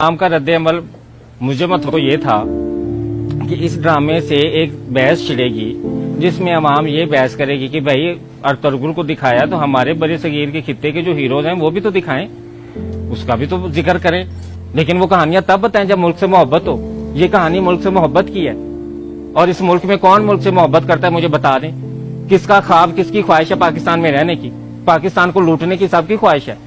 काम का रद्द-ए-अमल मुझे मतलब ये था कि इस ड्रामे से एक बहस छिड़ेगी जिसमें अवाम ये बहस करेगी कि भाई अर्तुगरुल को दिखाया तो हमारे बड़े सगीर के खित्ते के जो हीरोज हैं वो भी तो दिखाएं, उसका भी तो जिक्र करें। लेकिन वो कहानियां तब बताएं जब मुल्क से मोहब्बत हो। ये कहानी मुल्क से मोहब्बत की है और इस मुल्क में कौन मुल्क से मोहब्बत करता है मुझे बता दें। किसका ख्वाब, किसकी ख्वाहिश है पाकिस्तान में रहने की? पाकिस्तान को लूटने की सबकी ख्वाहिश है,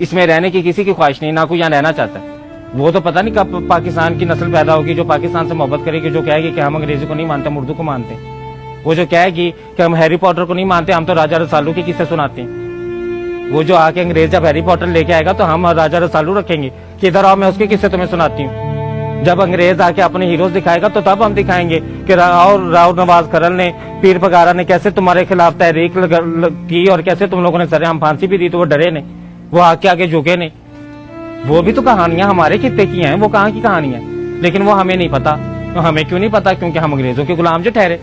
इसमें रहने की किसी की ख्वाहिश नहीं, ना कोई यहाँ रहना चाहता है। वो तो पता नहीं कब पाकिस्तान की नस्ल पैदा होगी जो पाकिस्तान से मोहब्बत करेगी, जो कहेगी कि हम अंग्रेजी को नहीं मानते, हम उर्दू को मानते हैं। वो जो कहेगी कि हम हैरी पॉटर को नहीं मानते, हम तो राजा रसालू के किस्से सुनाते हैं। वो जो आके अंग्रेज जब हैरी पॉटर लेके आएगा तो हम राजा रसालू रखेंगे कि इधर आओ मैं उसके किस्से तुम्हें सुनाती हूँ। जब अंग्रेज आके अपने हीरोज दिखाएगा तो तब हम दिखाएंगे कि राव नवाज खरल ने, पीर पगारा ने कैसे तुम्हारे खिलाफ तहरीक की और कैसे तुम लोगों ने सरेआम फांसी भी दी तो वो डरे नहीं, वो आगे झुके नहीं। वो भी तो कहानियां हमारे खित्ते की हैं, वो कहाँ की कहानियां, लेकिन वो हमें नहीं पता। तो हमें क्यों नहीं पता? क्योंकि हम अंग्रेजों के गुलाम जो ठहरे।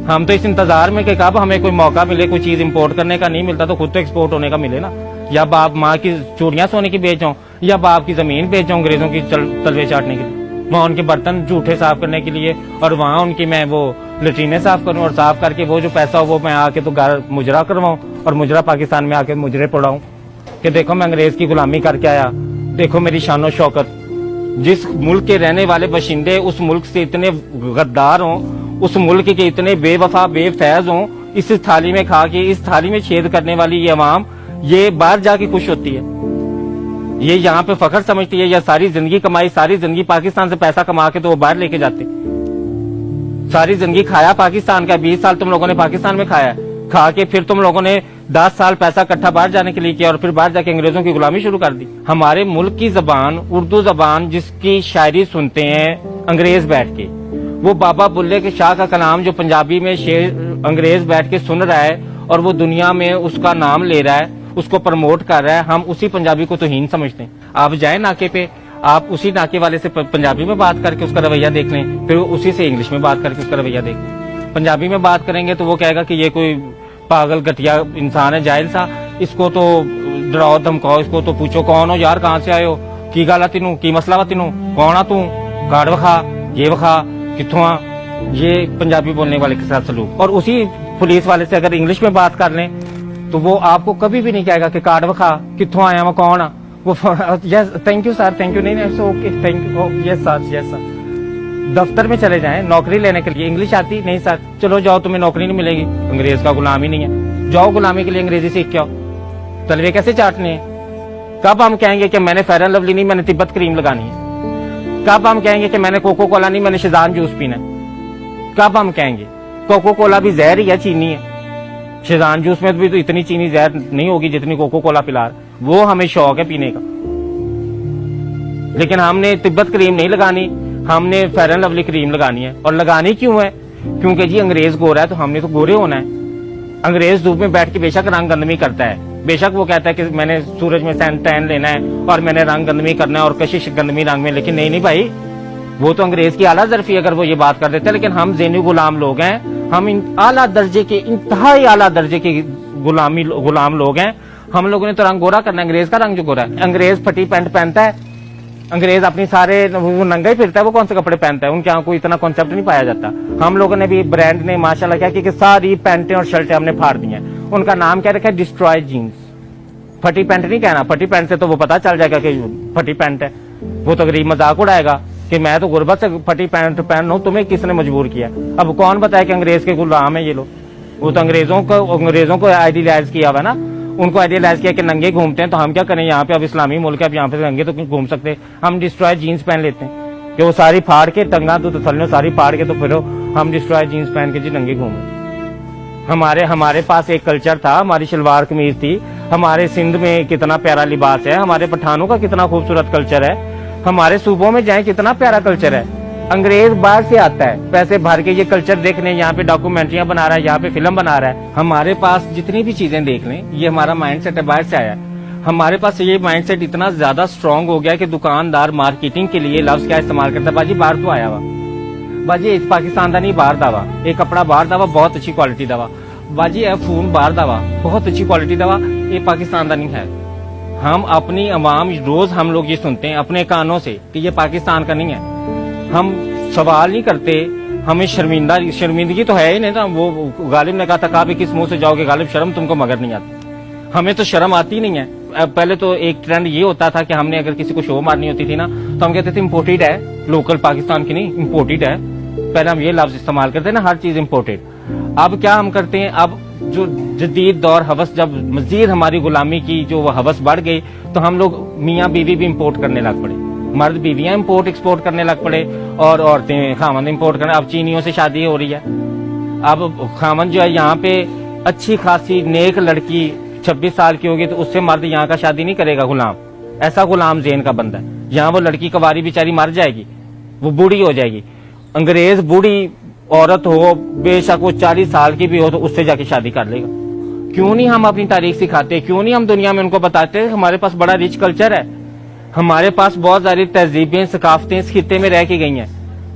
हम तो इस इंतजार में कि कब हमें कोई मौका मिले, कोई चीज इंपोर्ट करने का, नहीं मिलता तो खुद तो एक्सपोर्ट होने का मिले ना। या बाप माँ की चूड़ियां सोने की बेच जाऊं या बाप की जमीन बेच जाऊं अंग्रेजों की तलवे चाटने के लिए, वहां उनके बर्तन जूठे साफ करने के लिए, और वहां उनकी मैं वो लेट्रीने साफ करूं और साफ करके वो जो पैसा हो वो मैं आके तो घर मुजरा करवाऊं और मुजरा पाकिस्तान में आके मुजरे पड़ाऊं कि देखो मैं अंग्रेज की गुलामी करके आया, देखो मेरी शानो शौकत। जिस मुल्क के रहने वाले बाशिंदे उस मुल्क से इतने गद्दार हों, उस मुल्क के इतने बेवफा बेफैज हों, इस थाली में खा के इस थाली में छेद करने वाली ये अवाम ये बाहर जाके खुश होती है, ये यहाँ पे फखर समझती है। या सारी जिंदगी कमाई, सारी जिंदगी पाकिस्तान से पैसा कमा के तो वो बाहर लेके जाते, सारी जिंदगी खाया पाकिस्तान का। 20 साल तुम लोगों ने पाकिस्तान में खाया, खा के फिर तुम लोगों ने 10 साल पैसा इकट्ठा बाहर जाने के लिए किया और फिर बाहर जाके अंग्रेजों की गुलामी शुरू कर दी। हमारे मुल्क की जबान उर्दू जबान जिसकी शायरी सुनते हैं अंग्रेज बैठ के, वो बाबा बुल्ले के शाह का कलाम जो पंजाबी में शेर अंग्रेज बैठ के सुन रहा है और वो दुनिया में उसका नाम ले रहा है, उसको प्रमोट कर रहा है, हम उसी पंजाबी को तौहीन समझते हैं। आप जाए नाके पे, आप उसी नाके वाले से पंजाबी में बात करके उसका रवैया देख लें, फिर उसी से इंग्लिश में बात करके उसका रवैया देख लें। पंजाबी में बात करेंगे तो वो कहेगा कि ये कोई पागल घटिया इंसान है, जाहिल सा, इसको तो डराओ धमकाओ, इसको तो पूछो कौन हो यार, कहाँ से आए हो, की गल तीनू, की मसला वा तीनू, कौन आ तू, कार्ड विखा, ये विखा, कित्थों आ। ये पंजाबी बोलने वाले के साथ सलूक। और उसी पुलिस वाले से अगर इंग्लिश में बात कर लें तो वो आपको कभी भी नहीं कहेगा कि कार्ड विखा, कित्थों आया मैं, कौन आ। वो yes thank you sir, thank you, नहीं okay thank you, yes sir, yes sir. दफ्तर में चले जाएं नौकरी लेने के लिए, इंग्लिश आती नहीं सर, चलो जाओ तुम्हें नौकरी नहीं मिलेगी, अंग्रेज का गुलाम ही नहीं है, जाओ गुलामी के लिए अंग्रेजी सीख के आओ। तलवे कैसे चाटने हैं? कब हम कहेंगे कि मैंने फेयर एंड लवली नहीं, मैंने तिब्बत क्रीम लगानी है? कब हम कहेंगे कि मैंने कोको कोला नहीं, मैंने शिजान जूस पीना है? कब हम कहेंगे? कोको कोला भी जहर ही है, चीनी है। शिजान जूस में भी तो इतनी चीनी जहर नहीं होगी जितनी कोको कोला पिला, वो हमें शौक है पीने का। लेकिन हमने तिब्बत क्रीम नहीं लगानी, हमने फेयर एंड लवली क्रीम लगानी है। और लगानी क्यों है? क्योंकि जी अंग्रेज गोरा है तो हमने तो गोरे होना है। अंग्रेज धूप में बैठ के बेशक रंग गंदमी करता है, बेशक वो कहता है कि मैंने सूरज में टैन लेना है और मैंने रंग गंदमी करना है और कशिश गंदमी रंग में, लेकिन नहीं भाई, वो तो अंग्रेज की आला जरफी अगर वो ये बात कर देते हैं। लेकिन हम ज़ेनी गुलाम लोग हैं, हम आला दर्जे के, इंतहाई आला दर्जे के गुलाम लोग हैं। हम लोगों ने तो रंग गोरा करना है, अंग्रेज का रंग जो गोरा है। अंग्रेज फटी पैंट पहनता है, अंग्रेज अपनी सारे वो नंगा ही फिरता है, वो कौन से कपड़े पहनता है, उनके यहाँ कोई इतना कॉन्सेप्ट नहीं पाया जाता। हम लोगों ने भी ब्रांड ने माशाल्लाह क्या कि सारी पैंटें और शर्टें हमने फाड़ दी हैं। उनका नाम क्या रखा है? Destroy jeans. फटी पैंट नहीं कहना, फटी पैंट से तो वो पता चल जाएगा कि फटी पैंट है, वो तो गरीब मजाक उड़ाएगा कि मैं तो गुर्बत से फटी पैंट पहन हूं, तुम्हें किसने मजबूर किया? अब कौन बताया कि अंग्रेज के गुलाम है ये लोग? वो तो अंग्रेजों को आइडियलाइज किया हुआ ना, उनको आइडियलाइज किया कि नंगे घूमते हैं, तो हम क्या करें? यहाँ पे अब इस्लामी मुल्क है, अब यहाँ पे नंगे तो घूम सकते, हम डिस्ट्रॉय जीन्स पहन लेते हैं कि वो सारी फाड़ के टंगा तो थल्ले सारी फाड़ के तो फिर हम डिस्ट्रॉय जीन्स पहन के जी नंगे घूमे। हमारे पास एक कल्चर था, हमारी शलवार कमीज थी, हमारे सिंध में कितना प्यारा लिबास है, हमारे पठानों का कितना खूबसूरत कल्चर है, हमारे सूबों में जाए कितना प्यारा कल्चर है। अंग्रेज बाहर से आता है पैसे भर के ये कल्चर देखने, यहाँ पे डॉक्यूमेंट्रियां बना रहा है, यहाँ पे फिल्म बना रहा है। हमारे पास जितनी भी चीजें देख लें, ये हमारा माइंडसेट है, बाहर से आया। हमारे पास ये माइंडसेट इतना ज्यादा स्ट्रांग हो गया कि दुकानदार मार्केटिंग के लिए लफ्ज क्या इस्तेमाल करता है? बाजी बाहर तो आया हुआ, बाजी पाकिस्तान का नहीं बाहर दावा, एक कपड़ा बाहर दावा बहुत अच्छी क्वालिटी दवा, बाजी फोन बाहर दावा बहुत अच्छी क्वालिटी दवा, ये पाकिस्तान का नहीं है। हम अपनी अवाम रोज हम लोग ये सुनते हैं अपने कानों से कि ये पाकिस्तान का नहीं है। हम सवाल नहीं करते, हमें शर्मिंदगी तो है ही नहीं ना। वो गालिब ने कहा था कहा भी किस मुंह से जाओगे गालिब, शर्म तुमको मगर नहीं आती। हमें तो शर्म आती नहीं है। पहले तो एक ट्रेंड ये होता था कि हमने अगर किसी को शो मारनी होती थी ना तो हम कहते थे इम्पोर्टेड है, लोकल पाकिस्तान की नहीं, इम्पोर्टेड है। पहले हम ये लफ्ज इस्तेमाल करते ना, हर चीज इम्पोर्टेड। अब क्या हम करते हैं, अब जो जदीद दौर हवस, जब मजीद हमारी गुलामी की जो हवस बढ़ गई तो हम लोग मियाँ बीवी भी इम्पोर्ट करने लग पड़े। मर्द बीवियां इम्पोर्ट एक्सपोर्ट करने लग पड़े और औरतें खामन इम्पोर्ट करने। अब चीनियों से शादी हो रही है। अब खामन जो है यहाँ पे अच्छी खासी नेक लड़की 26 साल की होगी तो उससे मर्द यहाँ का शादी नहीं करेगा, गुलाम। ऐसा गुलाम जेन का बंदा है। यहाँ वो लड़की कवारी बेचारी मर जाएगी, वो बूढ़ी हो जाएगी। अंग्रेज बूढ़ी औरत हो, बेशक वो 40 साल की भी हो, तो उससे जाके शादी कर लेगा। क्यों नहीं हम अपनी तारीख सिखाते? क्यों नहीं हम दुनिया में उनको बताते? हमारे पास बड़ा रिच कल्चर है, हमारे पास बहुत सारी तहजीबें सकाफतें इस खित्ते में रह के गई हैं।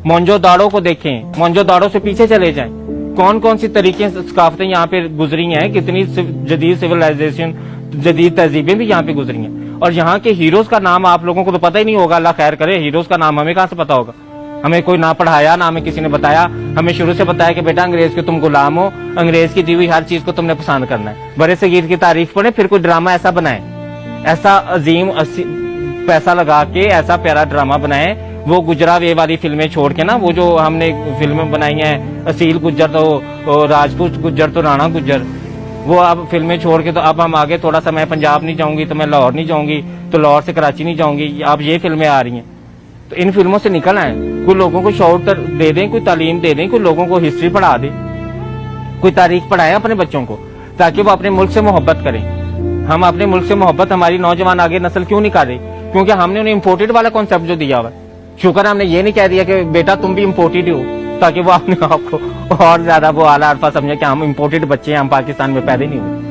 मोंजोदाड़ो को देखें, मोंजोदाड़ो से पीछे चले जाएं, कौन कौन सी तरीके सकाफतें यहाँ पे गुजरी हैं, कितनी जदीद सिविलाइजेशन, जदीद तहजीबें भी यहाँ पे गुजरी हैं। और यहाँ के हीरोज का नाम आप लोगों को तो पता ही नहीं होगा, अल्लाह खैर करे। हीरोज का नाम हमें कहाँ से पता होगा? हमें कोई ना पढ़ाया ना हमें किसी ने बताया। हमें शुरू से बताया कि बेटा अंग्रेज के तुम गुलाम हो, अंग्रेज की दी हुई हर चीज को तुमने पसंद करना है। बड़े सगीर की तारीफ पढ़े, फिर कोई ड्रामा ऐसा बनाए, ऐसा अजीम पैसा लगा के ऐसा प्यारा ड्रामा बनाए। वो गुजरा वे वाली फिल्में छोड़ के ना, वो जो हमने फिल्में बनाई हैं, असील गुज्जर तो राजपूत गुज्जर तो राणा गुज्जर, वो अब फिल्में छोड़ के तो अब हम आगे थोड़ा सा, मैं पंजाब नहीं जाऊंगी तो मैं लाहौर नहीं जाऊंगी, तो लाहौर से कराची नहीं जाऊंगी, अब ये फिल्में आ रही हैं। तो इन फिल्मों से निकल आए, कोई लोगों को शौक दे दें, कोई तालीम दे दें, कोई लोगों को हिस्ट्री पढ़ा दें, कोई तारीख पढ़ाए अपने बच्चों को, ताकि वो अपने मुल्क से मोहब्बत करें। हम अपने मुल्क से मोहब्बत, हमारी नौजवान आगे नस्ल क्यों नहीं कर रही? क्योंकि हमने उन्हें इम्पोर्टेड वाला कॉन्सेप्ट जो दिया हुआ है। शुक्र हमने ये नहीं कह दिया कि बेटा तुम भी इम्पोर्टेड हो, ताकि वो अपने आप को और ज्यादा वो आला अरफा समझे कि हम इम्पोर्टेड बच्चे हैं, हम पाकिस्तान में पैदा नहीं हुए।